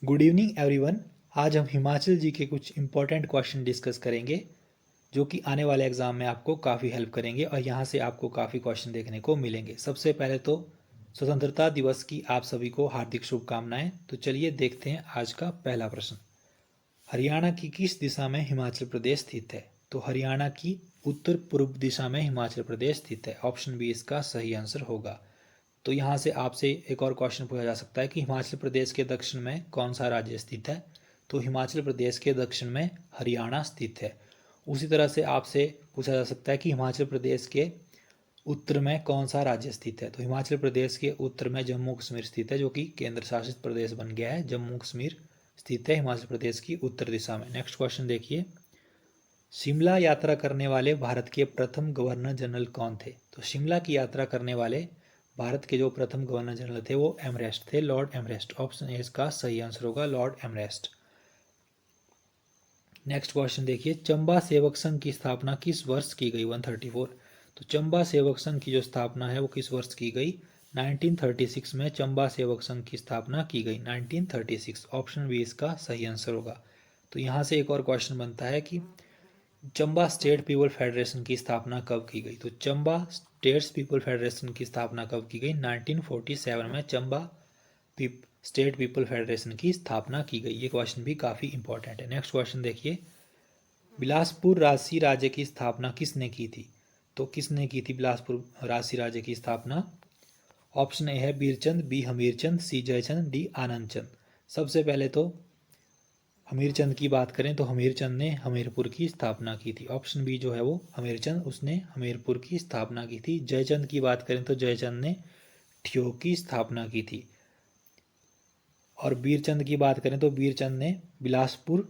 Good evening everyone. आज हम हिमाचल जी के कुछ इंपॉर्टेंट क्वेश्चन डिस्कस करेंगे जो कि आने वाले एग्जाम में आपको काफ़ी हेल्प करेंगे और यहाँ से आपको काफ़ी क्वेश्चन देखने को मिलेंगे। सबसे पहले तो स्वतंत्रता दिवस की आप सभी को हार्दिक शुभकामनाएं। तो चलिए देखते हैं आज का पहला प्रश्न। हरियाणा की किस दिशा में हिमाचल प्रदेश स्थित है? तो हरियाणा की उत्तर पूर्व दिशा में हिमाचल प्रदेश स्थित है। ऑप्शन बी इसका सही आंसर होगा। तो यहाँ से आपसे एक और क्वेश्चन पूछा जा सकता है कि हिमाचल प्रदेश के दक्षिण में कौन सा राज्य स्थित है? तो हिमाचल प्रदेश के दक्षिण में हरियाणा स्थित है। उसी तरह से आपसे पूछा जा सकता है कि हिमाचल प्रदेश के उत्तर में कौन सा राज्य स्थित है? तो हिमाचल प्रदेश के उत्तर में जम्मू कश्मीर स्थित है, जो कि केंद्र शासित प्रदेश बन गया है। जम्मू कश्मीर स्थित है हिमाचल प्रदेश की उत्तर दिशा में। नेक्स्ट क्वेश्चन देखिए। शिमला यात्रा करने वाले भारत के प्रथम गवर्नर जनरल कौन थे? तो शिमला की यात्रा करने वाले भारत के जो प्रथम गवर्नर जनरल थे वो एमरेस्ट थे, लॉर्ड एमरेस्ट। ऑप्शन ए इसका सही आंसर होगा, लॉर्ड एमरेस्ट। नेक्स्ट क्वेश्चन देखिए। चंबा सेवक संघ की स्थापना किस वर्ष की गई? 134। तो चंबा सेवक संघ की जो स्थापना है वो किस वर्ष की गई? 1936 में चंबा सेवक संघ की स्थापना की गई, 1936। ऑप्शन बी इसका सही आंसर होगा। तो यहाँ से एक और क्वेश्चन बनता है कि चंबा स्टेट पीपल फेडरेशन की स्थापना कब की गई? तो चंबा स्टेट्स पीपल फेडरेशन की स्थापना कब की गई? 1947 में चंबा स्टेट पीपल फेडरेशन की स्थापना की गई। ये क्वेश्चन भी काफ़ी इंपॉर्टेंट है। नेक्स्ट क्वेश्चन देखिए। बिलासपुर राजसी राज्य की स्थापना किसने की थी? तो किसने की थी बिलासपुर राजसी राज्य की स्थापना? ऑप्शन ए है बीरचंद, बी हमीरचंद, सी जयचंद, डी आनंद चंद। सबसे पहले तो हमीरचंद की बात करें तो हमीरचंद ने हमीरपुर की स्थापना की थी। ऑप्शन बी जो है वो हमीरचंद, उसने हमीरपुर की स्थापना की थी। जयचंद की बात करें तो जयचंद ने ठियोग की स्थापना की थी। और बीरचंद की बात करें तो बीरचंद ने बिलासपुर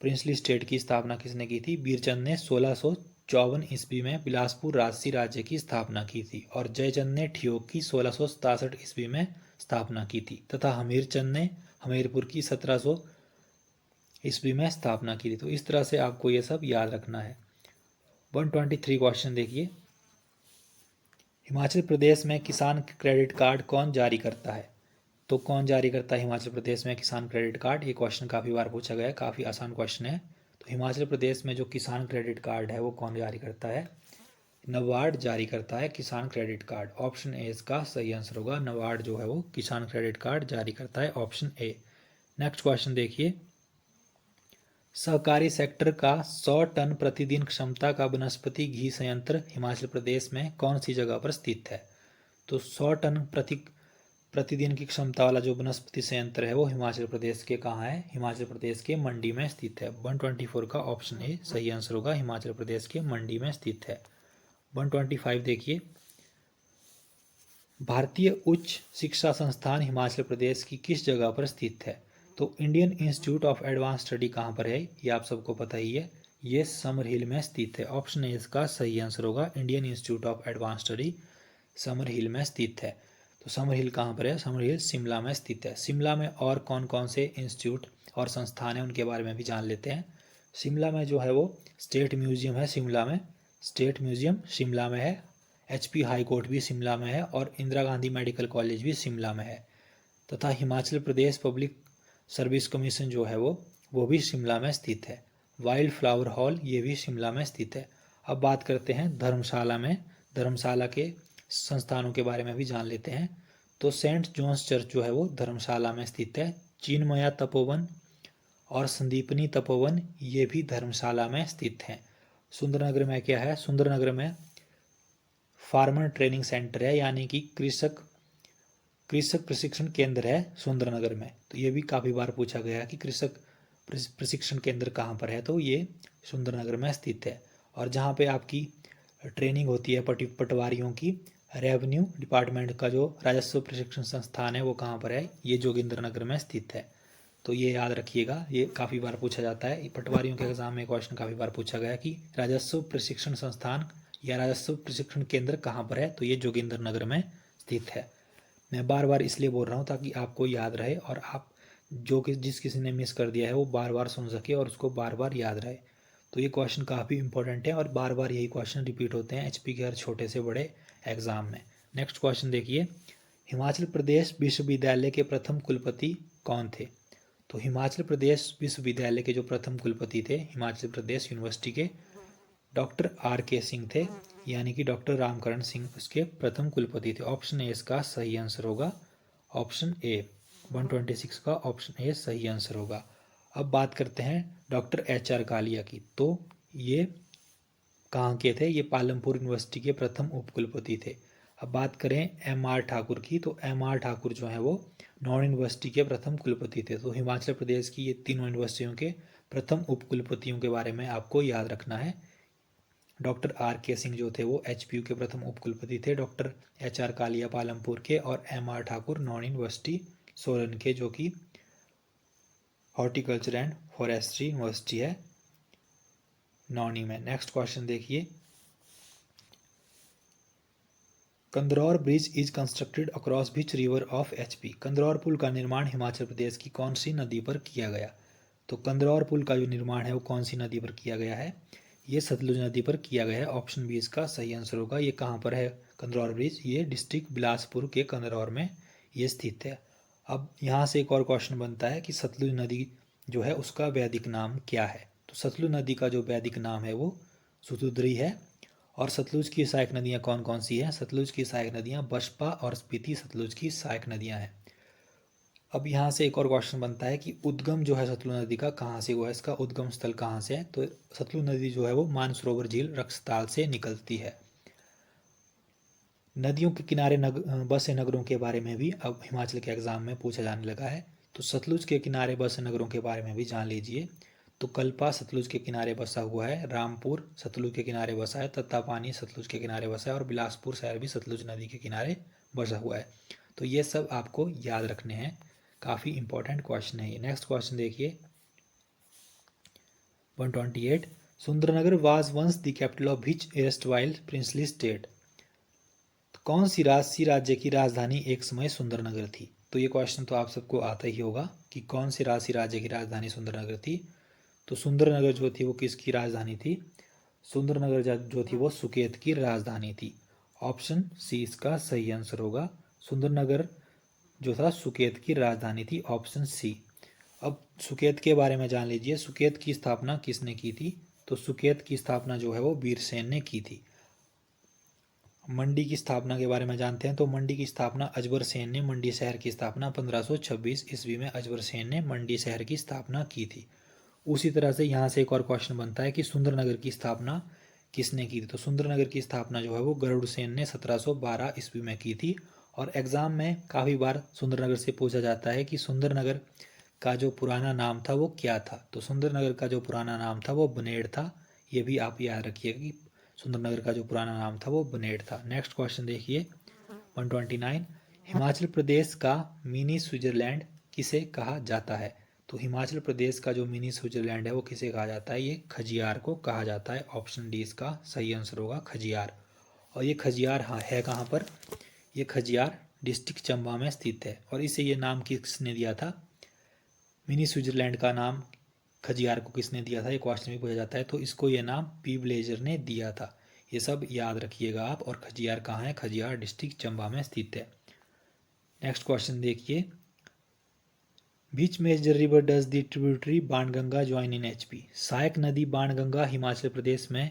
प्रिंसली स्टेट की स्थापना किसने की थी? बीरचंद ने 1654 ईस्वी में बिलासपुर राजसी राज्य की स्थापना की थी। और जयचंद ने ठियोग की 1667 ईस्वी में स्थापना की थी तथा हमीरचंद ने हमीरपुर की 1700 ईस्वी में स्थापना की थी। तो इस तरह से आपको ये सब याद रखना है। 123 क्वेश्चन देखिए। हिमाचल प्रदेश में किसान क्रेडिट कार्ड कौन जारी करता है? तो कौन जारी करता है हिमाचल प्रदेश में किसान क्रेडिट कार्ड? ये क्वेश्चन काफ़ी बार पूछा गया है, काफ़ी आसान क्वेश्चन है। तो हिमाचल प्रदेश में जो किसान क्रेडिट कार्ड है वो कौन जारी करता है? नबार्ड जारी करता है किसान क्रेडिट कार्ड। ऑप्शन ए इसका सही आंसर होगा। नबार्ड जो है वो किसान क्रेडिट कार्ड जारी करता है, ऑप्शन ए। नेक्स्ट क्वेश्चन देखिए। सहकारी सेक्टर का 100 टन प्रतिदिन क्षमता का वनस्पति घी संयंत्र हिमाचल प्रदेश में कौन सी जगह पर स्थित है? तो 100 टन प्रतिदिन की क्षमता वाला जो वनस्पति संयंत्र है वो हिमाचल प्रदेश के कहाँ है? हिमाचल प्रदेश के मंडी में स्थित है। 124 का ऑप्शन ए सही आंसर होगा, हिमाचल प्रदेश के मंडी में स्थित है। 125 देखिए। भारतीय उच्च शिक्षा संस्थान हिमाचल प्रदेश की किस जगह पर स्थित है? तो Indian Institute of advance study कहाँ पर है? ये आप सबको पता ही है, ये समर हिल में स्थित है। ऑप्शन ए इसका सही आंसर होगा, Indian Institute of advance study Summer Hill में स्थित है। तो समर हिल कहाँ पर है? समर हिल शिमला में स्थित है। शिमला में और कौन कौन से इंस्टीट्यूट और संस्थान हैं उनके बारे में भी जान लेते हैं। शिमला में जो है वो स्टेट म्यूजियम है शिमला में, स्टेट म्यूजियम शिमला में है। HP हाई कोर्ट भी शिमला में है और इंदिरा गांधी मेडिकल कॉलेज भी शिमला में है। तथा Himachal Pradesh public service commission जो है वो भी शिमला में स्थित है। वाइल्ड फ्लावर हॉल ये भी शिमला में स्थित है। अब बात करते हैं धर्मशाला में, धर्मशाला के संस्थानों के बारे में भी जान लेते हैं। तो सेंट जॉन्स चर्च जो है वो धर्मशाला में स्थित है। चिन्मया तपोवन और संदीपनी तपोवन ये भी धर्मशाला में स्थित हैं। सुंदरनगर में क्या है? सुंदरनगर में फार्मर ट्रेनिंग सेंटर है, यानी कि कृषक प्रशिक्षण केंद्र है सुंदरनगर में। तो ये भी काफ़ी बार पूछा गया कि कृषक प्रशिक्षण केंद्र कहाँ पर है? तो ये सुंदरनगर में स्थित है। और जहाँ पे आपकी ट्रेनिंग होती है पटवारियों की, रेवेन्यू डिपार्टमेंट का जो राजस्व प्रशिक्षण संस्थान है वो कहाँ पर है? ये जोगिंद्रनगर में स्थित है। तो ये याद रखिएगा, ये काफ़ी बार पूछा जाता है। पटवारियों के एग्जाम में क्वेश्चन काफ़ी बार पूछा गया कि राजस्व प्रशिक्षण संस्थान या राजस्व प्रशिक्षण केंद्र कहाँ पर है? तो ये जोगिंद्रनगर में स्थित है। मैं बार बार इसलिए बोल रहा हूँ ताकि आपको याद रहे और आप जिस किसी ने मिस कर दिया है वो बार बार सुन सके और उसको बार बार याद रहे। तो ये क्वेश्चन काफ़ी इंपॉर्टेंट है और बार बार यही क्वेश्चन रिपीट होते हैं HP के हर छोटे से बड़े एग्जाम में। नेक्स्ट क्वेश्चन देखिए। हिमाचल प्रदेश विश्वविद्यालय के प्रथम कुलपति कौन थे? तो हिमाचल प्रदेश विश्वविद्यालय के जो प्रथम कुलपति थे हिमाचल प्रदेश यूनिवर्सिटी के, डॉक्टर आर के सिंह थे, यानी कि डॉक्टर रामकरण सिंह उसके प्रथम कुलपति थे। ऑप्शन ए इसका सही आंसर होगा, ऑप्शन ए 126 का ऑप्शन ए सही आंसर होगा। अब बात करते हैं डॉक्टर एच आर कालिया की। तो ये कहाँ के थे? ये पालमपुर यूनिवर्सिटी के प्रथम उपकुलपति थे। अब बात करें एम आर ठाकुर की, तो एम आर ठाकुर जो हैं वो नॉन यूनिवर्सिटी के प्रथम कुलपति थे। तो हिमाचल प्रदेश की ये तीनों यूनिवर्सिटियों के प्रथम उपकुलपतियों के बारे में आपको याद रखना है। डॉक्टर आर के सिंह जो थे वो एचपीयू के प्रथम उपकुलपति थे, doctor H R Kalia Palampur के, और M R Thakur Nauni university Solan के, जो कि हॉर्टिकल्चर एंड फॉरेस्ट्री यूनिवर्सिटी है नौनी में। नेक्स्ट क्वेश्चन देखिए, Kandrour bridge is constructed across which river of HP. Kandrour पुल का निर्माण हिमाचल प्रदेश की कौन सी नदी पर किया गया? तो कंदरौर पुल का जो निर्माण है वो कौन सी नदी पर किया गया है? ये सतलुज नदी पर किया गया है। ऑप्शन बी इसका सही आंसर होगा। ये कहाँ पर है कंदरौर ब्रिज? ये डिस्ट्रिक्ट बिलासपुर के कंदरौर में ये स्थित है। अब यहाँ से एक और क्वेश्चन बनता है कि सतलुज नदी जो है उसका वैदिक नाम क्या है? तो सतलुज नदी का जो वैदिक नाम है वो सुतुद्री है। और सतलुज की सहायक नदियाँ कौन कौन सी हैं? सतलुज की सहायक नदियाँ बसपा और स्पीति सतलुज की सहायक नदियाँ हैं। अब यहाँ से एक और क्वेश्चन बनता है कि उद्गम जो है सतलुज नदी का कहाँ से हुआ है? इसका उद्गम स्थल कहाँ से है? तो सतलुज नदी जो है वो मानसरोवर झील रक्सताल से निकलती है। नदियों के किनारे बसे नगरों के बारे में भी अब हिमाचल के एग्जाम में पूछा जाने लगा है। तो सतलुज के किनारे बसे नगरों के बारे में भी जान लीजिए। तो कल्पा सतलुज के किनारे बसा हुआ है, रामपुर सतलुज के किनारे बसा है, तत्तापानी सतलुज के किनारे बसा है, और बिलासपुर शहर भी सतलुज नदी के किनारे बसा हुआ है। तो ये सब आपको याद रखने हैं, काफ़ी इंपॉर्टेंट क्वेश्चन है ये। नेक्स्ट क्वेश्चन देखिए 128, Sundernagar was once the capital of which erstwhile princely state. कौन सी राज्य की राजधानी एक समय सुंदरनगर थी? तो ये क्वेश्चन तो आप सबको आता ही होगा कि कौन सी राज्य की राजधानी सुंदरनगर थी। तो सुंदरनगर जो थी वो किसकी राजधानी थी? सुंदरनगर जो थी वो सुकेत की राजधानी थी। ऑप्शन सी इसका सही आंसर होगा। सुंदरनगर जो था सुकेत की राजधानी थी, ऑप्शन सी। अब सुकेत के बारे में जान लीजिए, सुकेत की स्थापना किसने की थी? तो सुकेत की स्थापना जो है वो वीरसेन ने की थी। मंडी की स्थापना के बारे में जानते हैं। तो मंडी की स्थापना अजबर सेन ने, मंडी शहर की स्थापना 1526 ईस्वी में अजबर सेन ने मंडी शहर की स्थापना की थी। उसी तरह से यहाँ से एक और क्वेश्चन बनता है कि सुंदरनगर की स्थापना किसने की थी? तो सुंदरनगर की स्थापना जो है वो गरुड़ सेन ने 1712 ईस्वी में की थी। और एग्जाम में काफ़ी बार सुंदरनगर से पूछा जाता है कि सुंदरनगर का जो पुराना नाम था वो क्या था? तो सुंदरनगर का जो पुराना नाम था वो बनेड़ था। ये भी आप याद रखिएगा कि सुंदरनगर का जो पुराना नाम था वो बनेड़ था। नेक्स्ट क्वेश्चन देखिए 129, हिमाचल प्रदेश का मिनी स्विट्जरलैंड किसे कहा जाता है? तो हिमाचल प्रदेश का जो मिनी स्विट्जरलैंड है वो किसे कहा जाता है? ये खजियार को कहा जाता है। ऑप्शन डी इसका सही आंसर होगा, खजियार। और ये खजियार हाँ है कहाँ पर? ये खजियार डिस्ट्रिक्ट चंबा में स्थित है। और इसे ये नाम किसने दिया था? मिनी स्विट्जरलैंड का नाम खजियार को किसने दिया था? ये क्वेश्चन भी पूछा जाता है। तो इसको ये नाम पी ब्लेजर ने दिया था। ये सब याद रखिएगा आप। और खजियार कहाँ है? खजियार डिस्ट्रिक्ट चंबा में स्थित है। नेक्स्ट क्वेश्चन देखिए, which major river does the tributary Banganga join in HP. सहायक नदी बाणगंगा हिमाचल प्रदेश में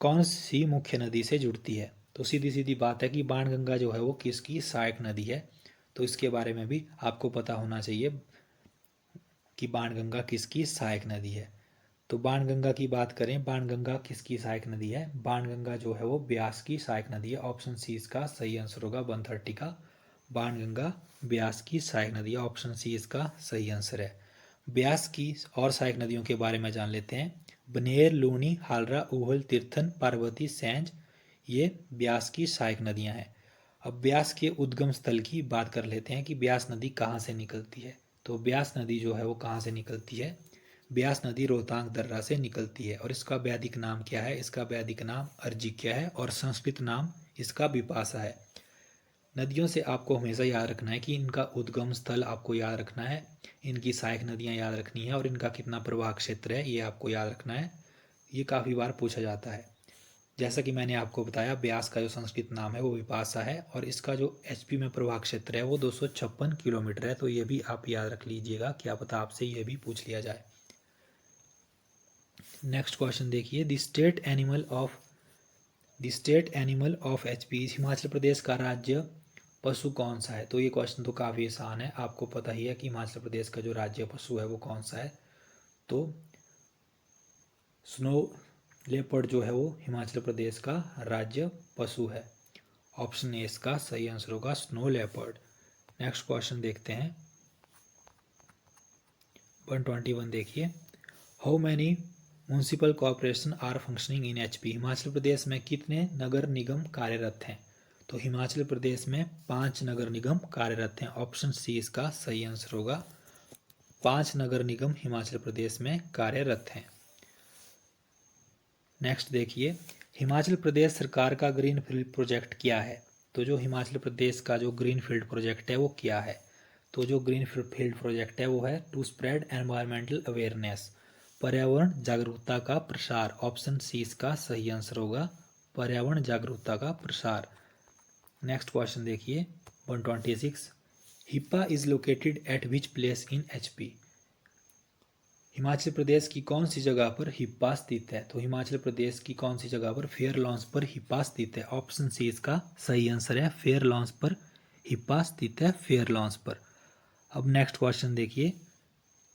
कौन सी मुख्य नदी से जुड़ती है? तो सीधी सीधी बात है कि बाणगंगा जो है वो किसकी सहायक नदी है। तो इसके बारे में भी आपको पता होना चाहिए कि बाणगंगा किसकी सहायक नदी है। तो बाणगंगा की बात करें, बाणगंगा किसकी सहायक नदी है? बाणगंगा जो है वो ब्यास की सहायक नदी है। ऑप्शन सी इसका सही आंसर होगा 130 का। बाणगंगा ब्यास की सहायक नदी है, ऑप्शन सी इसका सही आंसर है। ब्यास की और सहायक नदियों के बारे में जान लेते हैं। बनेर, लूनी, हालरा, ऊहल, तीर्थन, पार्वती, सैंज, ये ब्यास की सहायक नदियाँ हैं। अब ब्यास के उद्गम स्थल की बात कर लेते हैं कि ब्यास नदी कहाँ से निकलती है। तो ब्यास नदी जो है वो कहाँ से निकलती है? ब्यास नदी रोहतांग दर्रा से निकलती है। और इसका वैदिक नाम क्या है? इसका वैदिक नाम अर्जिक्य है और संस्कृत नाम इसका विपाशा है। नदियों से आपको हमेशा याद रखना है कि इनका उद्गम स्थल आपको याद रखना है, इनकी सहायक नदियाँ याद रखनी है, और इनका कितना प्रवाह क्षेत्र है ये आपको याद रखना है। ये काफ़ी बार पूछा जाता है। जैसा कि मैंने आपको बताया, ब्यास का जो संस्कृत नाम है वो विपाशा है और इसका जो एचपी में प्रभाग क्षेत्र है वो 256 किलोमीटर है। तो ये भी आप याद रख लीजिएगा, क्या पता आपसे ये भी पूछ लिया जाए। नेक्स्ट क्वेश्चन देखिए, the state animal of HP, Himachal Pradesh का राज्य पशु कौन सा है? तो ये क्वेश्चन तो काफ़ी आसान है, आपको पता ही है कि हिमाचल प्रदेश का जो राज्य पशु है वो कौन सा है। तो स्नो लेपर्ड जो है वो हिमाचल प्रदेश का राज्य पशु है। ऑप्शन ए इसका सही आंसर होगा, स्नो लेपर्ड। नेक्स्ट क्वेश्चन देखते हैं 121 देखिए, how many municipal corporation are functioning in HP, Himachal Pradesh में कितने नगर निगम कार्यरत हैं? तो हिमाचल प्रदेश में 5 नगर निगम कार्यरत हैं। ऑप्शन सी इसका सही आंसर होगा, 5 नगर निगम हिमाचल प्रदेश में कार्यरत हैं। नेक्स्ट देखिए, हिमाचल प्रदेश सरकार का ग्रीन फील्ड प्रोजेक्ट क्या है? तो जो हिमाचल प्रदेश का जो ग्रीन फील्ड प्रोजेक्ट है वो क्या है? तो जो ग्रीन फील्ड प्रोजेक्ट है वो है टू स्प्रेड एनवायरमेंटल अवेयरनेस, पर्यावरण जागरूकता का प्रसार। ऑप्शन सी इसका सही आंसर होगा, पर्यावरण जागरूकता का प्रसार। नेक्स्ट क्वेश्चन देखिए 126, Hippa is located at which place in HP, Himachal Pradesh की कौन सी जगह पर हिप्पा स्थित है? तो हिमाचल प्रदेश की कौन सी जगह पर फेयर लॉन्स पर हिप्पा स्थित है? ऑप्शन सी इसका सही आंसर है, फेयर लॉन्स पर हिप्पा स्थित है, फेयर लॉन्स पर। अब नेक्स्ट क्वेश्चन देखिए,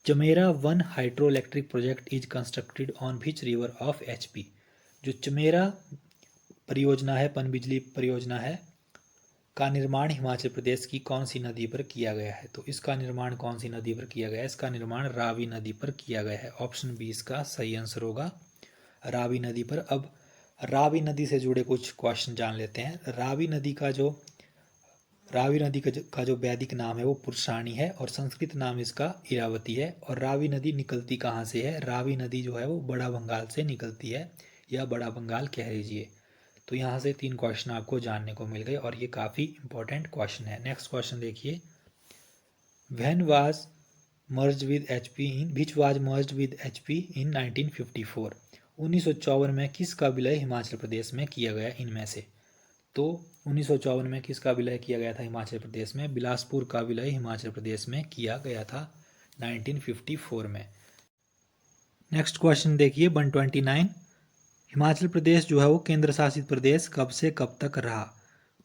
Chamera 1 hydro electric project is constructed on which river of HP, जो चमेरा परियोजना है, पनबिजली परियोजना है, का निर्माण हिमाचल प्रदेश की कौन सी नदी पर किया गया है? तो इसका निर्माण कौन सी नदी पर किया गया है? इसका निर्माण रावी नदी पर किया गया है। ऑप्शन बी इसका सही आंसर होगा, रावी नदी पर। अब रावी नदी से जुड़े कुछ क्वेश्चन जान लेते हैं। रावी नदी का जो वैदिक नाम है वो पुरुषाणी है और संस्कृत नाम इसका इरावती है। और रावी नदी निकलती कहाँ से है? रावी नदी जो है वो बड़ा बंगाल से निकलती है, या बड़ा बंगाल कह लीजिए। तो यहाँ से 3 क्वेश्चन आपको जानने को मिल गए और ये काफ़ी इंपॉर्टेंट क्वेश्चन है। नेक्स्ट क्वेश्चन देखिए, when was merge with HP in which was merge with HP in 1954, 1954 में किसका विलय हिमाचल प्रदेश में किया गया इनमें से? तो 1954 में किसका विलय किया गया था हिमाचल प्रदेश में? बिलासपुर का विलय हिमाचल प्रदेश में किया गया था 1954 में। नेक्स्ट क्वेश्चन देखिए 129, हिमाचल प्रदेश जो है वो केंद्र शासित प्रदेश कब से कब तक रहा?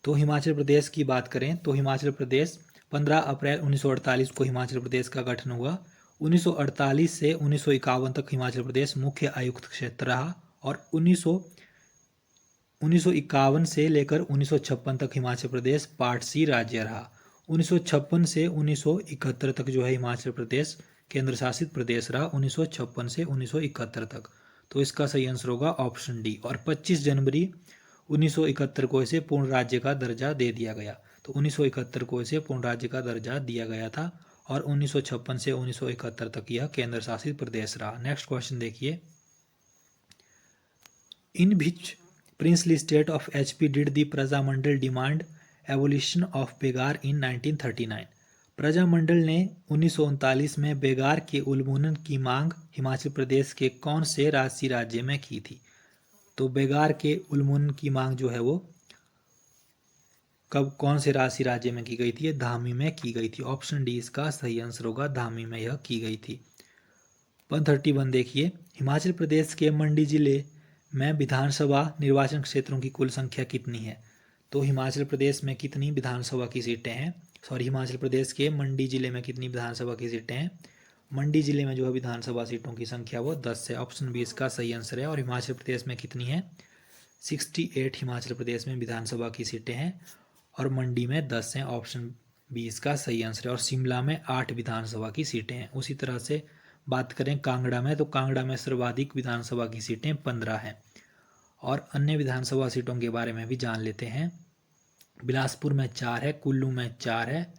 तो हिमाचल प्रदेश की बात करें तो हिमाचल प्रदेश 15 अप्रैल 1948 को हिमाचल प्रदेश का गठन हुआ। 1948 से 1951 तक हिमाचल प्रदेश मुख्य आयुक्त क्षेत्र रहा और 1951 से लेकर 1956 तक हिमाचल प्रदेश पार्ट सी राज्य रहा। 1956 से 1971 तक जो है हिमाचल प्रदेश केंद्र शासित प्रदेश रहा, 1956 से 1971 तक। तो इसका सही आंसर होगा ऑप्शन डी। और 25 जनवरी 1971 को इसे पूर्ण राज्य का दर्जा दे दिया गया। तो 1971 को इसे पूर्ण राज्य का दर्जा दिया गया था और 1956 से 1971 तक यह केंद्र शासित प्रदेश रहा। नेक्स्ट क्वेश्चन देखिए, in which princely state of HP did the Prajamandal demand evolution of बेगार इन 1939, प्रजामंडल ने 1939 में बेगार के उन्मूलन की मांग हिमाचल प्रदेश के कौन से राजसी राज्य में की थी? तो बेगार के उन्मूलन की मांग जो है वो कब कौन से राजसी राज्य में की गई थी? धामी में की गई थी। ऑप्शन डी इसका सही आंसर होगा, धामी में यह की गई थी। 131 देखिए, हिमाचल प्रदेश के मंडी जिले में विधानसभा निर्वाचन क्षेत्रों की कुल संख्या कितनी है? तो हिमाचल प्रदेश में कितनी विधानसभा की सीटें हैं? हिमाचल प्रदेश के मंडी जिले में कितनी विधानसभा की सीटें हैं? मंडी जिले में जो है विधानसभा सीटों की संख्या वो 10 है। ऑप्शन बी इसका सही आंसर है। और हिमाचल प्रदेश में कितनी है? 68 हिमाचल प्रदेश में विधानसभा की सीटें हैं और मंडी में 10 हैं। ऑप्शन बी इसका सही आंसर है। और शिमला में 8 विधानसभा की सीटें हैं। उसी तरह से बात करें कांगड़ा में, तो कांगड़ा में सर्वाधिक विधानसभा की सीटें 15 हैं। और अन्य विधानसभा सीटों के बारे में भी जान लेते हैं। बिलासपुर में 4 है, कुल्लू में 4 है,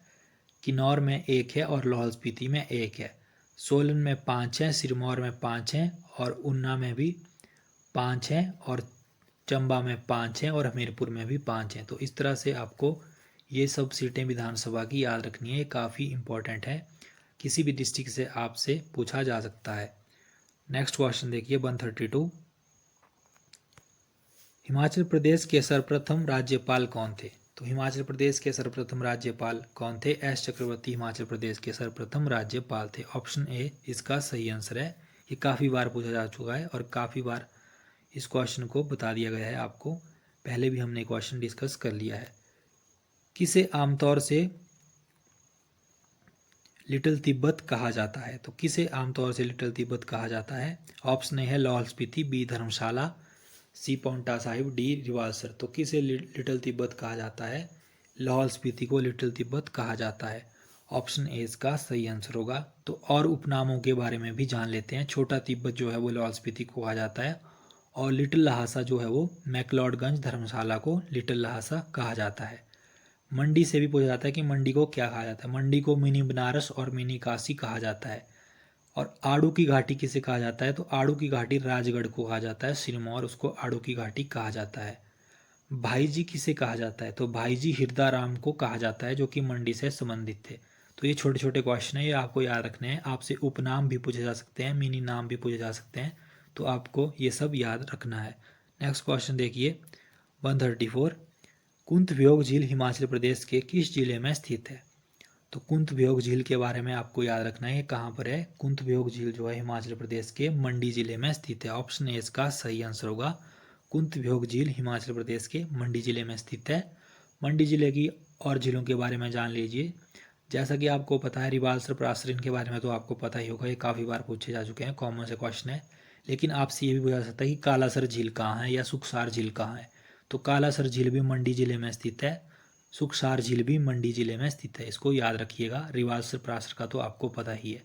किन्नौर में 1 है और लाहौल स्पीति में 1 है। सोलन में 5 है, सिरमौर में 5 हैं और ऊना में भी 5 हैं और चंबा में 5 हैं और हमीरपुर में भी 5 हैं। तो इस तरह से आपको ये सब सीटें विधानसभा की याद रखनी है, ये काफ़ी इंपॉर्टेंट है, किसी भी डिस्ट्रिक्ट से आपसे पूछा जा सकता है। नेक्स्ट क्वेश्चन देखिए 132, हिमाचल प्रदेश के सर्वप्रथम राज्यपाल कौन थे? तो हिमाचल प्रदेश के सर्वप्रथम राज्यपाल कौन थे? एस चक्रवर्ती हिमाचल प्रदेश के सर्वप्रथम राज्यपाल थे। ऑप्शन ए इसका सही आंसर है। ये काफ़ी बार पूछा जा चुका है और काफ़ी बार इस क्वेश्चन को बता दिया गया है आपको। पहले भी हमने क्वेश्चन डिस्कस कर लिया है। किसे आमतौर से लिटिल तिब्बत कहा जाता है? तो किसे आमतौर से लिटिल तिब्बत कहा जाता है? ऑप्शन ए है लाहौल स्पीति, बी धर्मशाला, सी पाउंटा साहिब, डी रिवाल्सर। तो किसे लिटिल तिब्बत कहा जाता है? लाहौल स्पीति को लिटिल तिब्बत कहा जाता है। ऑप्शन ए इसका सही आंसर होगा। तो और उपनामों के बारे में भी जान लेते हैं। छोटा तिब्बत जो है वो लाहौल स्पीति को कहा जाता है और लिटिल लहासा जो है वो मैक्लोडगंज धर्मशाला को लिटिल लहासा कहा जाता है। मंडी से भी पूछा जाता है कि मंडी को क्या कहा जाता है? मंडी को मिनी बनारस और मिनी काशी कहा जाता है। और आड़ू की घाटी किसे कहा जाता है? तो आड़ू की घाटी राजगढ़ को कहा जाता है। सिरमौर उसको आड़ू की घाटी कहा जाता है। भाईजी किसे कहा जाता है? तो भाईजी हिरदाराम को कहा जाता है जो कि मंडी से संबंधित थे। तो ये छोटे छोटे क्वेश्चन है, ये आपको याद रखने हैं। आपसे उपनाम भी पूछे जा सकते हैं, मिनी नाम भी पूछे जा सकते हैं, तो आपको ये सब याद रखना है। नेक्स्ट क्वेश्चन देखिए 134। कुंत वियोग झील हिमाचल प्रदेश के किस जिले में स्थित है? तो कुंत वियोग झील के बारे में आपको याद रखना है, कहाँ पर है? कुंत वियोग झील जो है हिमाचल प्रदेश के मंडी जिले में स्थित है। ऑप्शन ए इसका सही आंसर होगा। कुंत वियोग झील हिमाचल प्रदेश के मंडी जिले में स्थित है। मंडी जिले की और झीलों के बारे में जान लीजिए। जैसा कि आपको पता है रिवाल्सर परासर इनके बारे में तो आपको पता ही होगा, ये काफ़ी बार पूछे जा चुके हैं, कॉमन से क्वेश्चन है। लेकिन आपसे ये भी पूछा जा सकता है कि कालासर झील कहाँ है या सुखसार झील कहाँ है? तो कालासर झील भी मंडी जिले में स्थित है, सुखसार झील भी मंडी जिले में स्थित है। इसको याद रखिएगा। रिवाल्सर परासर का तो आपको पता ही है।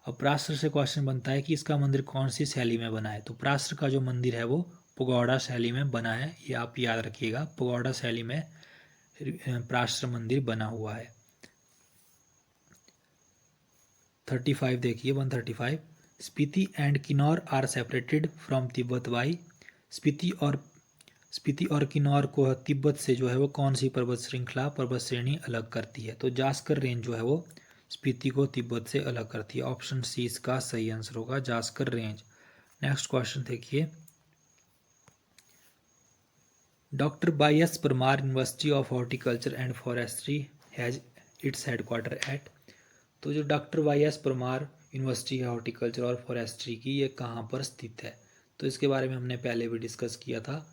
अब परासर से क्वेश्चन बनता है कि इसका मंदिर कौन सी शैली में बना है? तो परासर का जो मंदिर है वो पगौड़ा शैली में बना है, ये आप याद रखिएगा। पगौड़ा शैली में परासर मंदिर बना हुआ है। 35 देखिए 135। Spiti and Kinnaur are separated from Tibet by. Spiti और किन्नौर को तिब्बत से जो है वो कौन सी पर्वत श्रृंखला पर्वत श्रेणी अलग करती है? तो जास्कर रेंज जो है वो स्पीति को तिब्बत से अलग करती है। ऑप्शन सी इसका सही आंसर होगा, जास्कर रेंज। नेक्स्ट क्वेश्चन देखिए doctor Y S Parmar university of horticulture and forestry has its headquarter at. तो जो doctor Y S Parmar university है हॉर्टिकल्चर और फॉरेस्ट्री की, ये कहाँ पर स्थित है? तो इसके बारे में हमने पहले भी डिस्कस किया था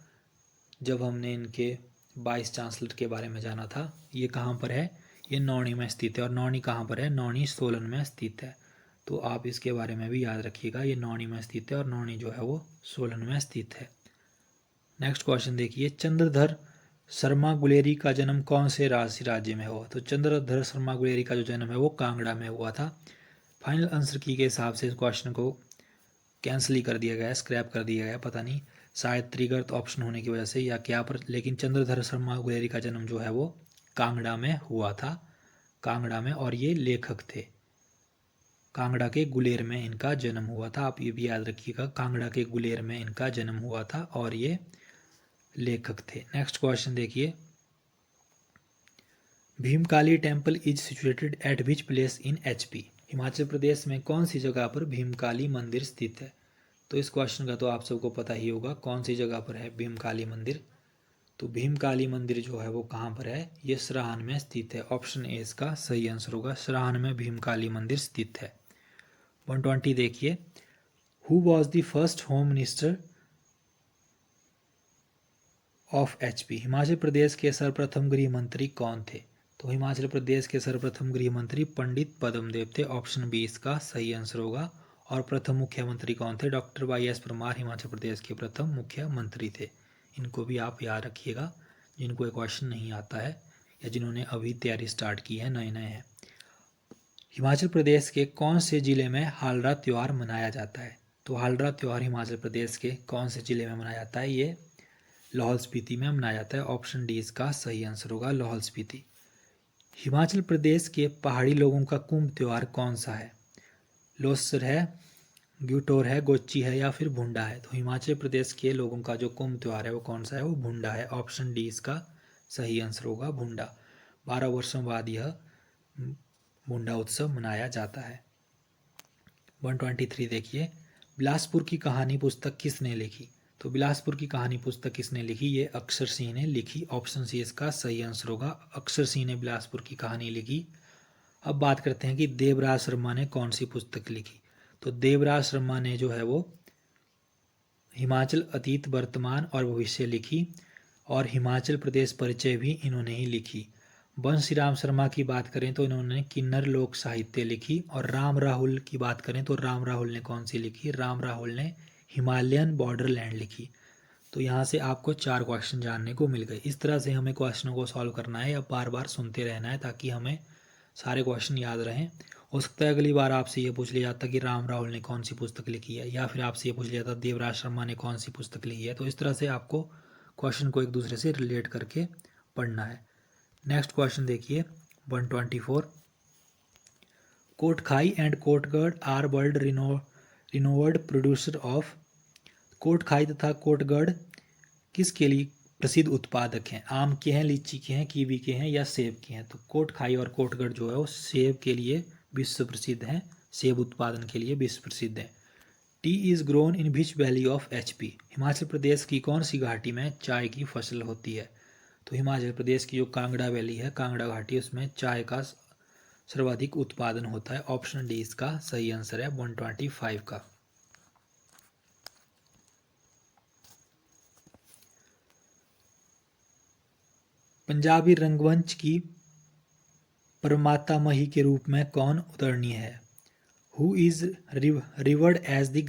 जब हमने इनके वाइस चांसलर के बारे में जाना था। ये कहाँ पर है? ये नौणी में स्थित है। और नौणी कहाँ पर है? नौणी सोलन में स्थित है। तो आप इसके बारे में भी याद रखिएगा, ये नौणी में स्थित है और नौणी जो है वो सोलन में स्थित है। नेक्स्ट क्वेश्चन देखिए चंद्रधर शर्मा गुलेरी का जन्म कौन से राज्य में हुआ? तो चंद्रधर शर्मा गुलेरी का जो जन्म है वो कांगड़ा में हुआ था। फाइनल आंसर की के हिसाब से इस क्वेश्चन को कैंसिल ही कर दिया गया है, स्क्रैप कर दिया गया, पता नहीं शायद त्रिगर्त ऑप्शन होने की वजह से या क्या पर। लेकिन चंद्रधर शर्मा गुलेरी का जन्म जो है वो कांगड़ा में हुआ था, कांगड़ा में। और ये लेखक थे, कांगड़ा के गुलेर में इनका जन्म हुआ था। आप ये भी याद रखिएगा, कांगड़ा के गुलेर में इनका जन्म हुआ था और ये लेखक थे। नेक्स्ट क्वेश्चन देखिए Bhimakali temple is situated at which place in HP. Himachal Pradesh में कौन सी जगह पर भीमकाली मंदिर स्थित है? तो इस क्वेश्चन का तो आप सबको पता ही होगा, कौन सी जगह पर है भीमकाली मंदिर? तो भीमकाली मंदिर जो है वो कहाँ पर है? ये सराहन में स्थित है। ऑप्शन ए इसका सही आंसर होगा, सराहन में भीमकाली मंदिर स्थित है। 120 देखिए who was the first home minister of HP. Himachal Pradesh के सर्वप्रथम गृह मंत्री कौन थे? तो हिमाचल प्रदेश के सर्वप्रथम गृह मंत्री पंडित पद्मदेव थे। ऑप्शन बी इसका सही आंसर होगा। और प्रथम मुख्यमंत्री कौन थे? Doctor Y S Parmar Himachal Pradesh के प्रथम मुख्यमंत्री थे। इनको भी आप याद रखिएगा जिनको ये क्वेश्चन नहीं आता है या जिन्होंने अभी तैयारी स्टार्ट की है, नए नए हैं। हिमाचल प्रदेश के कौन से ज़िले में हालड़ा त्यौहार मनाया जाता है? तो हालड़ा त्यौहार हिमाचल प्रदेश के कौन से ज़िले में मनाया जाता है? ये लाहौल स्पीति में मनाया जाता है। ऑप्शन डी इसका सही आंसर होगा, लाहौल स्पीति। हिमाचल प्रदेश के पहाड़ी लोगों का कुंभ त्यौहार कौन सा है? लोसर है, ग्यूटोर है, गोची है या फिर भुंडा है? तो हिमाचल प्रदेश के लोगों का जो कुंभ त्यौहार है वो कौन सा है? वो भुंडा है। ऑप्शन डी इसका सही आंसर होगा, भुंडा। 12 वर्षों बाद यह भुंडा उत्सव मनाया जाता है। 123 देखिए बिलासपुर की कहानी पुस्तक किसने लिखी? तो बिलासपुर की कहानी पुस्तक किसने लिखी? ये अक्षर सिंह ने लिखी। ऑप्शन सी इसका सही आंसर होगा, अक्षर सिंह ने बिलासपुर की कहानी लिखी। अब बात करते हैं कि देवराज शर्मा ने कौन सी पुस्तक लिखी। तो देवराज शर्मा ने जो है वो हिमाचल अतीत, वर्तमान और भविष्य लिखी, और हिमाचल प्रदेश परिचय भी इन्होंने ही लिखी। बंशीराम शर्मा की बात करें तो इन्होंने किन्नर लोक साहित्य लिखी, और राम राहुल की बात करें तो राम राहुल ने कौन सी लिखी? राम राहुल ने हिमालयन बॉर्डरलैंड लिखी। तो यहाँ से आपको 4 क्वेश्चन जानने को मिल गए। इस तरह से हमें क्वेश्चनों को सॉल्व करना है या बार बार सुनते रहना है ताकि हमें सारे क्वेश्चन याद रहें। हो सकता है अगली बार आपसे ये पूछ लिया जाता कि राम राहुल ने कौन सी पुस्तक लिखी है, या फिर आपसे ये पूछ लिया जाता देवराज शर्मा ने कौन सी पुस्तक लिखी है। तो इस तरह से आपको क्वेश्चन को एक दूसरे से रिलेट करके पढ़ना है। नेक्स्ट क्वेश्चन देखिए 124। Kotkhai and Kotgarh are world renowned producer of. Kotkhai तथा कोटगढ़ किसके लिए प्रसिद्ध उत्पादक हैं? आम के हैं, लीची के हैं, कीवी के हैं या सेब के हैं? तो कोटखाई और कोटगढ़ जो है वो सेब के लिए विश्व प्रसिद्ध हैं, सेब उत्पादन के लिए विश्व प्रसिद्ध है। Tea is grown in which valley of HP। Himachal Pradesh की कौन सी घाटी में चाय की फसल होती है? तो हिमाचल प्रदेश की जो कांगड़ा वैली है, कांगड़ा घाटी, उसमें चाय का सर्वाधिक उत्पादन होता है। ऑप्शन डी इसका सही आंसर है 125 का। पंजाबी रंगमंच की परमातामही के रूप में कौन उदरणीय है? Who is revered as the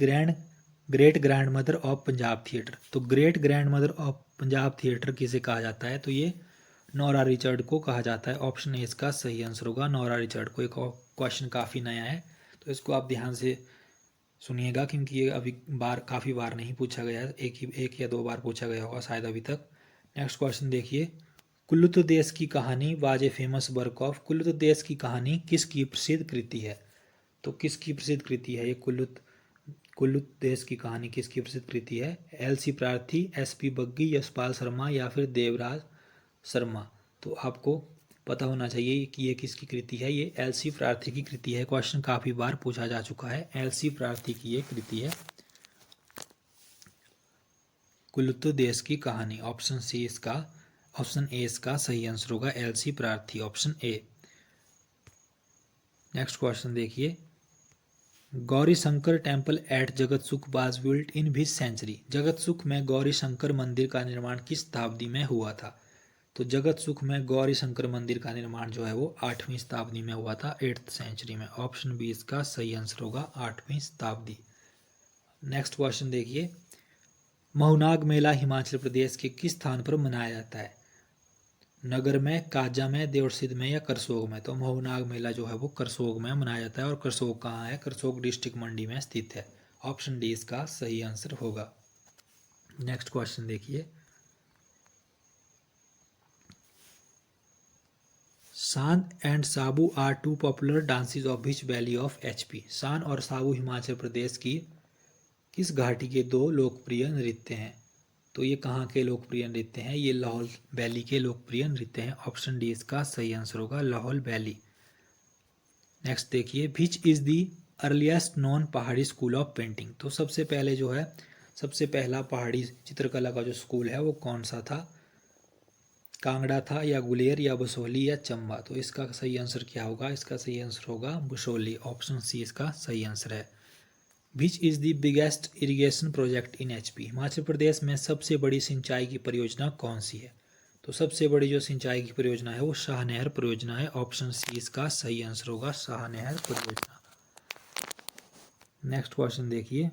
great grand mother of Punjab theatre. तो great grand mother of Punjab theatre किसे कहा जाता है? तो ये नोरा रिचर्ड को कहा जाता है। ऑप्शन ए इसका सही आंसर होगा, नोरा रिचर्ड को। एक क्वेश्चन काफ़ी नया है तो इसको आप ध्यान से सुनिएगा, क्योंकि ये अभी काफ़ी बार नहीं पूछा गया है, एक या 2 बार पूछा गया होगा शायद अभी तक। नेक्स्ट क्वेश्चन देखिए, कुल्लू देश की कहानी was a famous work of. Kullu देश की कहानी किसकी प्रसिद्ध कृति है? तो किसकी प्रसिद्ध कृति है ये कुल्लू देश की कहानी किसकी प्रसिद्ध कृति है? LC प्रार्थी, SP बग्गी, यशपाल शर्मा या फिर देवराज शर्मा। तो आपको पता होना चाहिए कि ये किसकी कृति है। ये LC प्रार्थी की कृति है। क्वेश्चन काफ़ी बार पूछा जा चुका है। LC प्रार्थी की ये कृति है कुल्लू देश की कहानी। ऑप्शन ए इसका सही आंसर होगा, LC प्रार्थी, ऑप्शन ए। नेक्स्ट क्वेश्चन देखिए, Gauri Shankar temple at Jagatsukh was built in which century. Jagatsukh में गौरी शंकर मंदिर का निर्माण किस शताब्दी में हुआ था? तो जगतसुख में गौरी शंकर मंदिर का निर्माण जो है वो 8वीं शताब्दी में हुआ था, 8th सेंचुरी में। ऑप्शन बी इसका सही आंसर होगा, 8वीं शताब्दी। नेक्स्ट क्वेश्चन देखिए, महुनाग मेला हिमाचल प्रदेश के किस स्थान पर मनाया जाता है? नगर में, काजा में, देवसिद्ध में या करसोग में? तो महुनाग मेला जो है वो करसोग में मनाया जाता है। और करसोग कहाँ है? करसोग डिस्ट्रिक्ट मंडी में स्थित है। ऑप्शन डी इसका सही आंसर होगा। नेक्स्ट क्वेश्चन देखिए, Saand and Sabu are 2 popular dances of which valley of HP। Saand और साबू हिमाचल प्रदेश की किस घाटी के 2 लोकप्रिय नृत्य हैं? तो ये कहाँ के लोकप्रिय नृत्य हैं? ये लाहौल वैली के लोकप्रिय नृत्य हैं। ऑप्शन डी इसका सही आंसर होगा, लाहौल वैली। नेक्स्ट देखिए, which is the earliest non पहाड़ी स्कूल ऑफ पेंटिंग। तो सबसे पहला पहाड़ी चित्रकला का जो स्कूल है वो कौन सा था? कांगड़ा था या गुलेर या बसोली या चंबा? तो इसका सही आंसर क्या होगा? इसका सही आंसर होगा बसोली। ऑप्शन सी इसका सही आंसर है। Which is the biggest irrigation project in HP। Himachal Pradesh में सबसे बड़ी सिंचाई की परियोजना कौन सी है? तो सबसे बड़ी जो सिंचाई की परियोजना है वो शाह नहर परियोजना है। ऑप्शन सी इसका सही आंसर होगा, शाह नहर परियोजना। नेक्स्ट क्वेश्चन देखिए,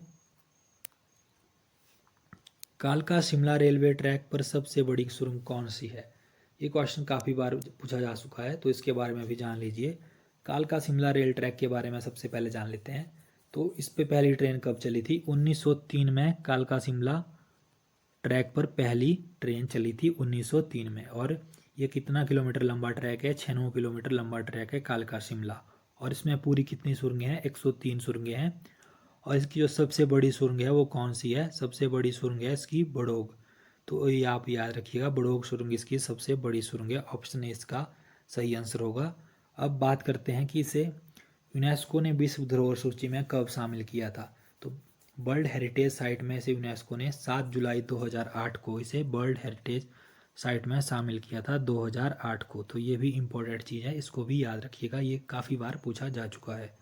कालका शिमला रेलवे ट्रैक पर सबसे बड़ी सुरंग कौन सी है? ये क्वेश्चन काफ़ी बार पूछा जा चुका है तो इसके बारे में भी जान लीजिए। कालका शिमला रेल ट्रैक के बारे में सबसे पहले जान लेते हैं। तो इस पे पहली ट्रेन कब चली थी? 1903 में कालका शिमला ट्रैक पर पहली ट्रेन चली थी 1903 में। और ये कितना किलोमीटर लंबा ट्रैक है? 96 किलोमीटर लंबा ट्रैक है कालका शिमला। और इसमें पूरी कितनी सुरंगें हैं? 103 सुरंगें हैं। और इसकी जो सबसे बड़ी सुरंग है वो कौन सी है? सबसे बड़ी सुरंग है इसकी बड़ोग। तो ये आप याद रखिएगा, बड़ोग सुरंग इसकी सबसे बड़ी सुरंग है। ऑप्शन ए इसका सही आंसर होगा। अब बात करते हैं कि इसे यूनेस्को ने विश्व धरोहर सूची में कब शामिल किया था। तो वर्ल्ड हेरिटेज साइट में से यूनेस्को ने 7 जुलाई 2008 को इसे वर्ल्ड हेरिटेज साइट में शामिल किया था 2008 को। तो ये भी इम्पोर्टेंट चीज़ है, इसको भी याद रखिएगा, ये काफ़ी बार पूछा जा चुका है।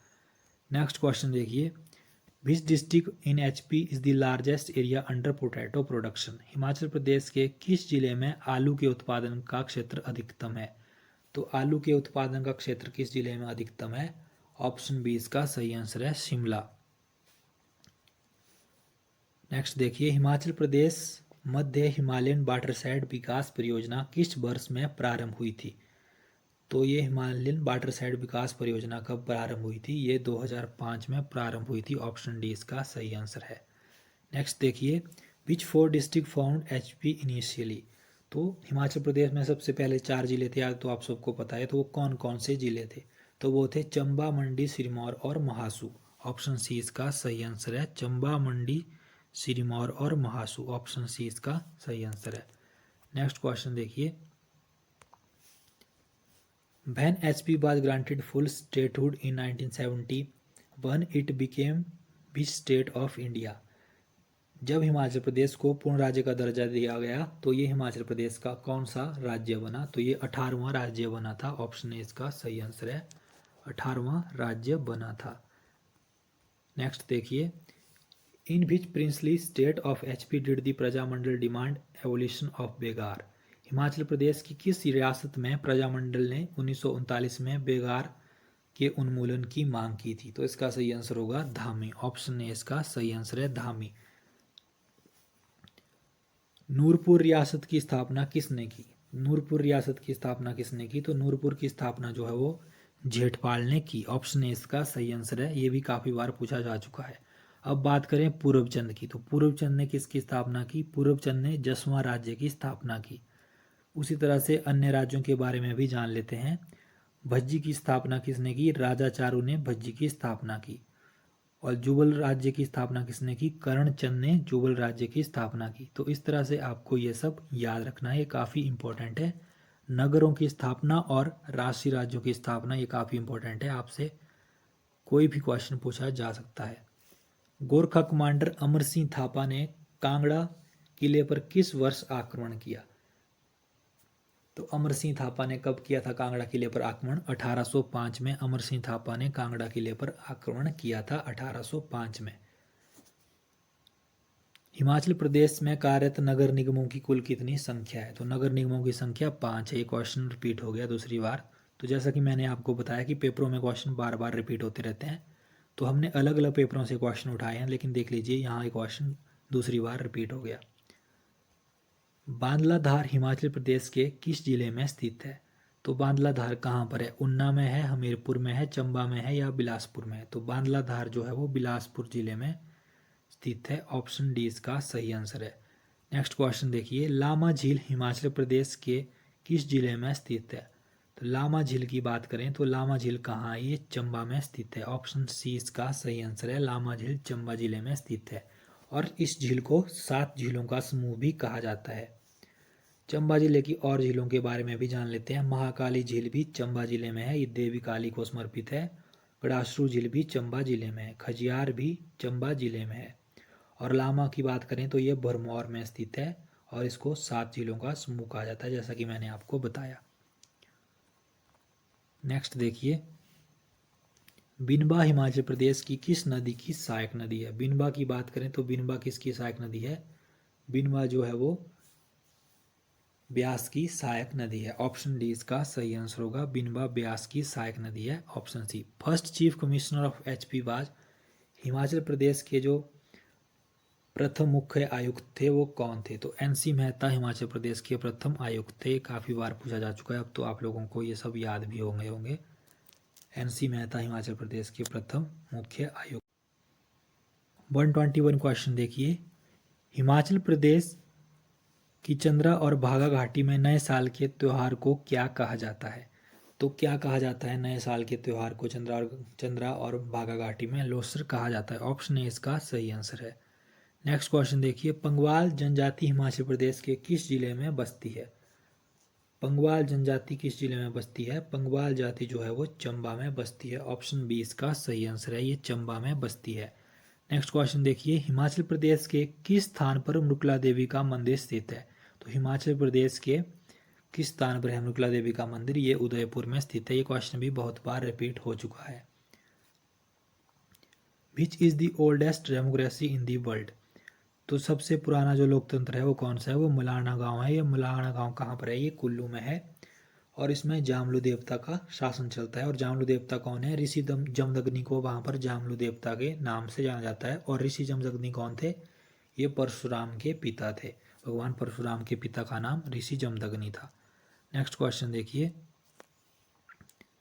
नेक्स्ट क्वेश्चन देखिए, which district in HP is the largest area under potato production. Himachal Pradesh के किस जिले में आलू के उत्पादन का क्षेत्र अधिकतम है। तो आलू के उत्पादन का क्षेत्र किस जिले में अधिकतम है। ऑप्शन बी इसका सही आंसर है शिमला। नेक्स्ट देखिए, हिमाचल प्रदेश मध्य हिमालयन वाटरसाइड विकास परियोजना किस वर्ष में प्रारंभ हुई थी। तो ये हिमालयन वाटरसाइड विकास परियोजना कब प्रारंभ हुई थी। ये 2005 में प्रारंभ हुई थी। ऑप्शन डी इसका सही आंसर है। नेक्स्ट देखिए, विच 4 डिस्ट्रिक्ट फाउंड HP इनिशियली। तो हिमाचल प्रदेश में सबसे पहले 4 जिले थे, तो आप सबको पता है, तो वो कौन कौन से जिले थे। तो वो थे चंबा, मंडी, सिरमौर और महासू। ऑप्शन सी इसका सही आंसर है। चंबा, मंडी, सिरमौर और महासू। ऑप्शन सी इसका सही आंसर है। नेक्स्ट क्वेश्चन देखिए, When HP was granted full statehood in 1971, it became which state of India? जब हिमाचल प्रदेश को पूर्ण राज्य का दर्जा दिया गया तो ये हिमाचल प्रदेश का कौन सा राज्य बना। तो ये 18वां राज्य बना था। ऑप्शन ए इसका सही आंसर है, 18वां राज्य बना था। नेक्स्ट देखिए, in which princely state of HP did the Prajamandal demand evolution of बेगार। हिमाचल प्रदेश की किस रियासत में प्रजामंडल ने 1939 में बेगार के उन्मूलन की मांग की थी। तो इसका सही आंसर होगा धामी। ऑप्शन ए इसका सही आंसर है धामी। नूरपुर रियासत की स्थापना किसने की। नूरपुर रियासत की स्थापना किसने की। तो नूरपुर की स्थापना जो है वो जेठपाल ने की। ऑप्शन ए इसका सही आंसर है। ये भी काफ़ी बार पूछा जा चुका है। अब बात करें पूर्वचंद की, तो पूर्वचंद ने किसकी स्थापना की। पूर्वचंद ने 10वां राज्य की स्थापना की। उसी तरह से अन्य राज्यों के बारे में भी जान लेते हैं। भज्जी की स्थापना किसने की। राजा चारू ने भज्जी की स्थापना की। और जुबल राज्य की स्थापना किसने की। कर्णचंद ने जुबल राज्य की स्थापना की। तो इस तरह से आपको ये सब याद रखना है, ये काफ़ी इंपॉर्टेंट है। नगरों की स्थापना और राष्ट्रीय राज्यों की स्थापना ये काफ़ी इंपॉर्टेंट है, आपसे कोई भी क्वेश्चन पूछा जा सकता है। गोरखा कमांडर अमर सिंह थापा ने कांगड़ा किले पर किस वर्ष आक्रमण किया। तो अमर सिंह थापा ने कब किया था कांगड़ा किले पर आक्रमण। 1805 में अमर सिंह थापा ने कांगड़ा किले पर आक्रमण किया था, 1805 में। हिमाचल प्रदेश में कार्यरत नगर निगमों की कुल कितनी संख्या है। तो नगर निगमों की संख्या 5 है। ये क्वेश्चन रिपीट हो गया दूसरी बार। तो जैसा कि मैंने आपको बताया कि पेपरों में क्वेश्चन बार बार रिपीट होते रहते हैं, तो हमने अलग अलग पेपरों से क्वेश्चन उठाए हैं, लेकिन देख लीजिए यहाँ एक क्वेश्चन दूसरी बार रिपीट हो गया। बांदलाधार हिमाचल प्रदेश के किस जिले में स्थित है। तो बांदलाधार कहाँ पर है। ऊना में है, हमीरपुर में है, चंबा में है या बिलासपुर में है। तो बांदलाधार जो है वो बिलासपुर जिले में स्थित है। ऑप्शन डी इसका सही आंसर है। नेक्स्ट क्वेश्चन देखिए, लामा झील हिमाचल प्रदेश के किस जिले में स्थित है। तो लामा झील की बात करें तो लामा झील कहाँ है, ये चंबा में स्थित है। ऑप्शन सी इसका सही आंसर है। लामा झील चंबा जिले में स्थित है और इस झील को 7 झीलों का समूह भी कहा जाता है। चंबा जिले की और झीलों के बारे में भी जान लेते हैं। महाकाली झील भी चंबा जिले में है, ये देवी काली को समर्पित है। गड़ासरू झील भी चंबा जिले में है। खजियार भी चंबा जिले में है। और लामा की बात करें तो ये भरमौर में स्थित है और इसको 7 झीलों का समूह कहा जाता है, जैसा कि मैंने आपको बताया। नेक्स्ट देखिए, बिनबा हिमाचल प्रदेश की किस नदी की सहायक नदी है। बिनबा की बात करें तो बिनबा किसकी सहायक नदी है। बिनबा जो है वो ब्यास की सहायक नदी है। ऑप्शन डी इसका सही आंसर होगा। बिनबा ब्यास की सहायक नदी है। Option C. First chief commissioner of HP was. Himachal Pradesh के जो प्रथम मुख्य आयुक्त थे वो कौन थे। तो NC मेहता हिमाचल प्रदेश के प्रथम आयुक्त थे। काफ़ी बार पूछा जा चुका है, अब तो आप लोगों को ये सब याद भी होंगे। NC मेहता हिमाचल प्रदेश के प्रथम मुख्य आयुक्त। 121 क्वेश्चन देखिए, हिमाचल प्रदेश की चंद्रा और भागा घाटी में नए साल के त्यौहार को क्या कहा जाता है। तो क्या कहा जाता है नए साल के त्यौहार को चंद्रा और भागा घाटी में लोसर कहा जाता है। ऑप्शन ए इसका सही आंसर है। नेक्स्ट क्वेश्चन देखिए, पंगवाल जनजाति हिमाचल प्रदेश के किस जिले में बसती है। पंगवाल जनजाति किस जिले में बसती है। पंगवाल जाति जो है वो चंबा में बसती है। ऑप्शन बी इसका सही आंसर है, ये चंबा में बसती है। नेक्स्ट क्वेश्चन देखिए, हिमाचल प्रदेश के किस स्थान पर मृगला देवी का मंदिर स्थित है? तो हिमाचल प्रदेश के किस स्थान पर है मृगला देवी का मंदिर? ये उदयपुर में स्थित है। ये क्वेश्चन भी बहुत बार रिपीट हो चुका है। Which is the oldest democracy in the world? तो सबसे पुराना जो लोकतंत्र है वो कौन सा है? वो मलाना गांव है। ये मलाना गांव कहाँ पर है? ये कुल्लू में है और इसमें जामलू देवता का शासन चलता है। और जामलू देवता कौन है? ऋषि जमदग्नि को वहाँ पर जामलू देवता के नाम से जाना जाता है। और ऋषि जमदग्नि कौन थे? ये परशुराम के पिता थे। भगवान परशुराम के पिता का नाम ऋषि जमदग्नि था। नेक्स्ट क्वेश्चन देखिए,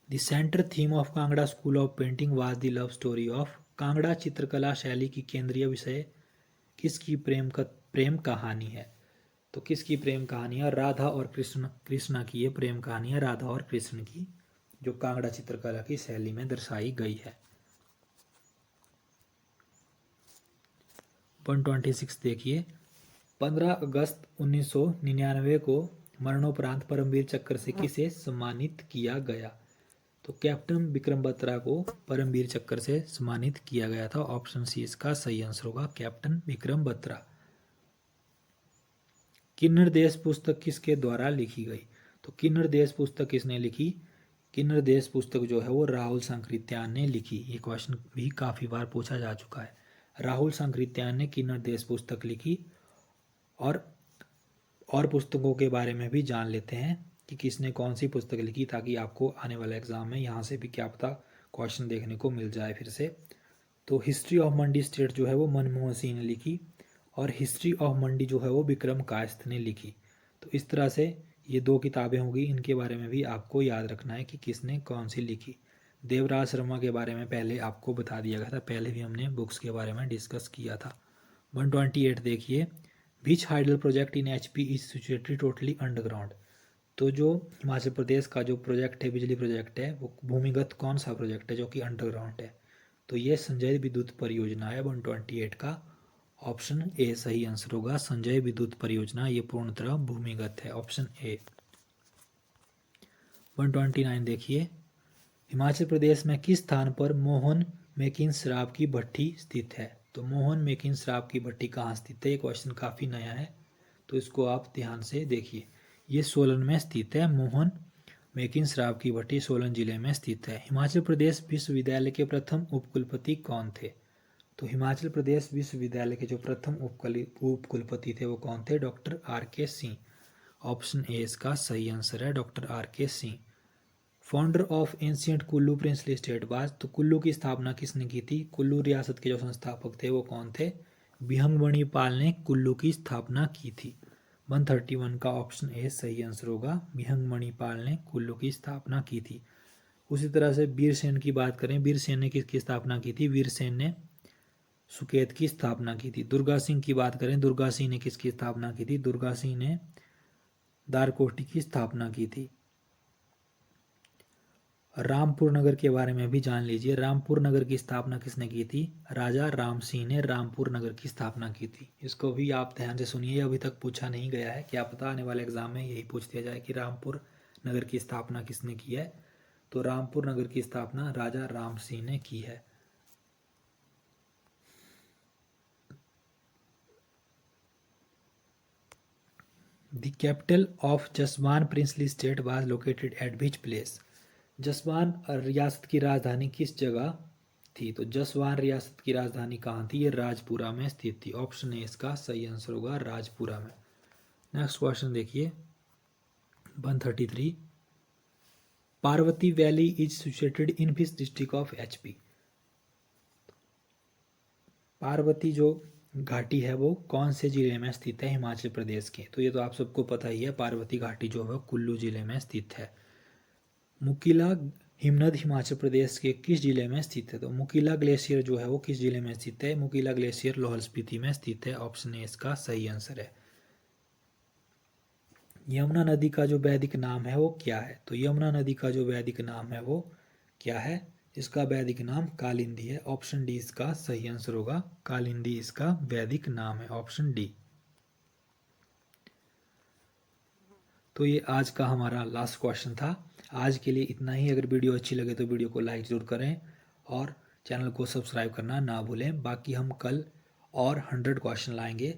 the centre theme of Kangra school of painting was the love story of? Kangra चित्रकला शैली की केंद्रीय विषय किसकी प्रेम कहानी है? तो किसकी प्रेम कहानी है? राधा और कृष्णा की ये प्रेम कहानी है, राधा और कृष्ण की, जो कांगड़ा चित्रकला की शैली में दर्शाई गई है। 126 देखिए, 15 अगस्त 1999 को मरणोपरांत परमवीर चक्र से किसे सम्मानित किया गया? तो कैप्टन विक्रम बत्रा को परमवीर चक्र से सम्मानित किया गया था। ऑप्शन सी इसका सही आंसर होगा, कैप्टन विक्रम बत्रा। किन्नर देश पुस्तक किसके द्वारा लिखी गई? तो किन्नर देश पुस्तक किसने लिखी? किन्नर देश पुस्तक जो है वो राहुल सांकृत्यायन ने लिखी। ये क्वेश्चन भी काफ़ी बार पूछा जा चुका है। राहुल सांकृत्यायन ने किन्नर देश पुस्तक लिखी। और पुस्तकों के बारे में भी जान लेते हैं कि किसने कौन सी पुस्तक लिखी, ताकि आपको आने वाले एग्जाम में यहाँ से भी क्या पता क्वेश्चन देखने को मिल जाए फिर से। तो हिस्ट्री ऑफ मंडी स्टेट जो है वो मनमोहन सिंह ने लिखी और हिस्ट्री ऑफ मंडी जो है वो विक्रम कायस्थ ने लिखी। तो इस तरह से ये दो किताबें होंगी, इनके बारे में भी आपको याद रखना है कि किसने कौन सी लिखी। देवराज शर्मा के बारे में पहले आपको बता दिया गया था, पहले भी हमने बुक्स के बारे में डिस्कस किया था। 128 देखिए, which hydel project in HP is situated totally underground? तो जो हिमाचल प्रदेश का जो प्रोजेक्ट है, बिजली प्रोजेक्ट है, वो भूमिगत कौन सा प्रोजेक्ट है जो कि अंडरग्राउंड है? तो ये संजय विद्युत परियोजना है 128 का। ऑप्शन ए सही आंसर होगा, संजय विद्युत परियोजना ये पूर्णतः भूमिगत है, ऑप्शन ए। 129 देखिए, हिमाचल प्रदेश में किस स्थान पर मोहन मेकिन शराब की भट्टी स्थित है? तो मोहन मेकिन शराब की भट्टी कहाँ स्थित है? ये क्वेश्चन काफ़ी नया है, तो इसको आप ध्यान से देखिए। ये सोलन में स्थित है। मोहन मेकिन शराब की भट्टी सोलन जिले में स्थित है। हिमाचल प्रदेश विश्वविद्यालय के प्रथम उपकुलपति कौन थे? तो हिमाचल प्रदेश विश्वविद्यालय के जो प्रथम उपकुलपति थे वो कौन थे? Doctor RK Singh. Option A इसका सही आंसर है, doctor RK Singh. Founder of ancient Kullu princely state was? तो कुल्लू की स्थापना किसने की थी? कुल्लू रियासत के जो संस्थापक थे वो कौन थे? बिहंग पाल ने कुल्लू की स्थापना की थी। 131 का ऑप्शन ए सही आंसर होगा, बिहंग पाल ने कुल्लू की स्थापना की थी। उसी तरह से वीरसेन की बात करें, वीरसेन ने किसकी स्थापना की थी? वीरसेन ने सुकेत की स्थापना की थी। दुर्गा सिंह की बात करें, दुर्गा सिंह ने किसकी स्थापना की थी? दुर्गा सिंह ने दारकोटी की स्थापना की थी। रामपुर नगर के बारे में भी जान लीजिए। रामपुर नगर की स्थापना किसने की थी? राजा राम सिंह ने रामपुर नगर की स्थापना की थी। इसको भी आप ध्यान से सुनिए, अभी तक पूछा नहीं गया है, क्या पता आने वाले एग्जाम में यही पूछ दिया जाए कि रामपुर नगर की स्थापना किसने की है। तो रामपुर नगर की स्थापना राजा राम सिंह ने की है। The capital of Jaswan princely state was located at which place? Jaswan रियासत की राजधानी किस जगह थी? तो जसवान रियासत की राजधानी कहाँ थी? ये राजपुरा में स्थित थी। ऑप्शन ए इसका सही आंसर होगा, राजपुरा में। नेक्स्ट क्वेश्चन देखिए, 133, Parvati valley is situated in which district of HP? Parvati जो घाटी है वो कौन से जिले में स्थित है हिमाचल प्रदेश के? तो ये तो आप सबको पता ही है, पार्वती घाटी जो है कुल्लू जिले में स्थित है। मुकीला हिमनद हिमाचल प्रदेश के किस जिले में स्थित है? तो मुकीला ग्लेशियर जो है वो किस जिले में स्थित है? मुकीला ग्लेशियर लाहौल स्पीति में स्थित है। ऑप्शन ए इसका सही आंसर है। यमुना नदी का जो वैदिक नाम है वो क्या है? तो यमुना नदी का जो वैदिक नाम है वो क्या है? इसका वैदिक नाम कालिंदी है। ऑप्शन डी इसका सही आंसर होगा, कालिंदी इसका वैदिक नाम है, ऑप्शन डी। तो ये आज का हमारा लास्ट क्वेश्चन था। आज के लिए इतना ही। अगर वीडियो अच्छी लगे तो वीडियो को लाइक ज़रूर करें और चैनल को सब्सक्राइब करना ना भूलें। बाकी हम कल और 100 क्वेश्चन लाएंगे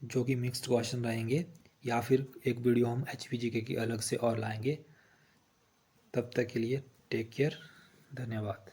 जो कि मिक्स्ड क्वेश्चन रहेंगे, या फिर एक वीडियो हम HPGK की अलग से और लाएंगे। तब तक के लिए टेक केयर, धन्यवाद।